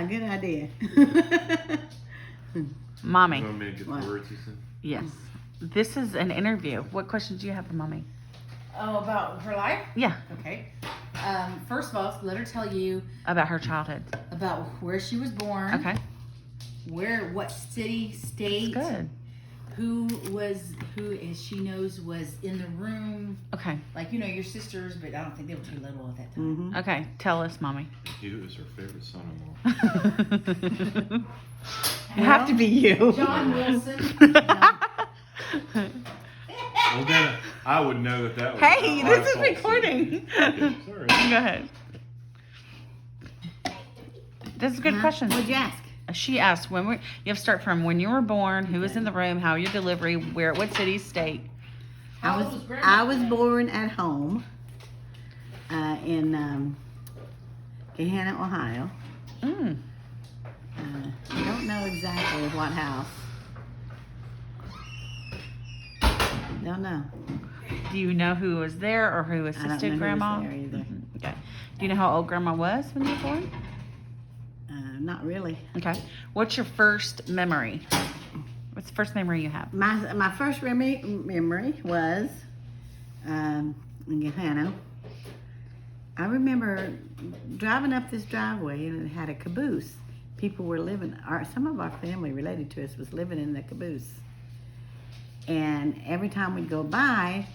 A good idea. Mommy. You want me to get What? the words you said? Yes. This is an interview. What questions do you have for Mommy? Oh, about her life? Yeah. Okay. First of all, let her tell you About her childhood. about where she was born. Okay. What city, state. Good. Who as she knows was in the room. Okay. Like, your sisters, but I don't think they were too little at that time. Mm-hmm. Okay. Tell us, Mommy. He was her favorite son-in-law. It have to be you. John Wilson. Well, then I would know that was. Hey, my this is fault, too. recording. Okay, sorry. Go ahead. This is a good question. What'd you ask? She asked you have to start from when you were born, who was in the room, how your delivery, where, what city, state. How old was Grandma? I was born at home in Gahanna, Ohio. Mm. I don't know exactly what house. Don't know. Do you know who was there or who I don't know assisted who Grandma? was there either. Mhm. Okay. Do you know how old Grandma was when you were born? Not really. Okay. What's your first memory? What's the first memory you have? My first memory was in Gahanna. I remember driving up this driveway and it had a caboose. People were living, some of our family related to us was living in the caboose. And every time we'd go by,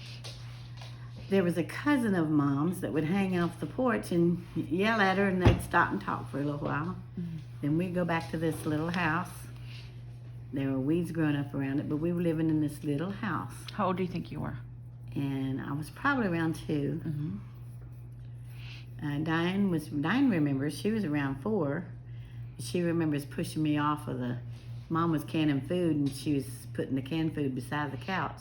there was a cousin of Mom's that would hang off the porch and yell at her, and they'd stop and talk for a little while. Mm-hmm. Then we'd go back to this little house. There were weeds growing up around it, but we were living in this little house. How old do you think you were? And I was probably around 2. Mm-hmm. Diane remembers, she was around 4. She remembers pushing me off of Mom was canning food, and she was putting the canned food beside the couch.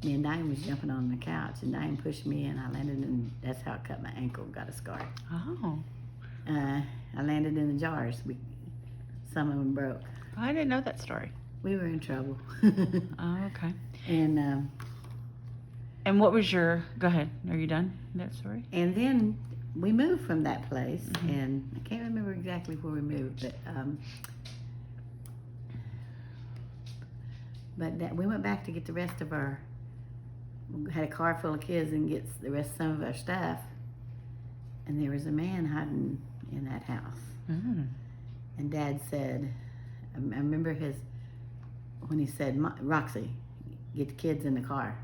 Me and Diane was jumping on the couch, and Diane pushed me, and I landed in, that's how I cut my ankle, got a scar. Oh. I landed in the jars. Some of them broke. I didn't know that story. We were in trouble. Oh, okay. And what was go ahead. Are you done with that story? and then we moved from that place, Mm-hmm. and I can't remember exactly where we moved, but that we went back to get the rest of we had a car full of kids and get some of our stuff, and there was a man hiding in that house. Mm. And Dad said, I remember when he said, Roxy, get the kids in the car.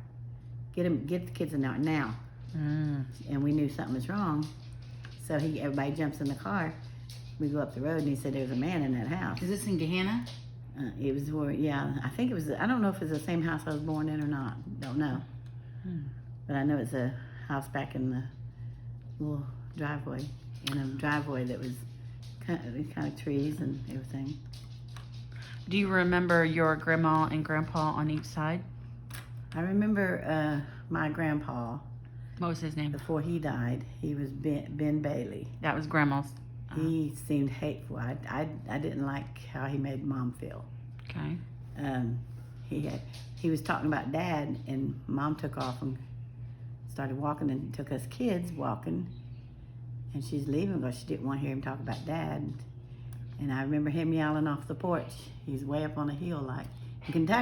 Get the kids in there now. Mm. And we knew something was wrong. So everybody jumps in the car. We go up the road, and he said there was a man in that house. Is this in Gahanna? It was I think it was, I don't know if it was the same house I was born in or not. Don't know. Hmm. But I know it's a house back in the little driveway. In a driveway that was kind of trees and everything. Do you remember your grandma and grandpa on each side? I remember my grandpa, What was his name? before he died, he was Ben Bailey. That was Grandma's. He seemed hateful. I didn't like how he made Mom feel. Okay. He was talking about Dad, and Mom took off and started walking, and took us kids walking, and she's leaving because she didn't want to hear him talk about Dad. And I remember him yelling off the porch. He's way up on a hill, like in Kentucky.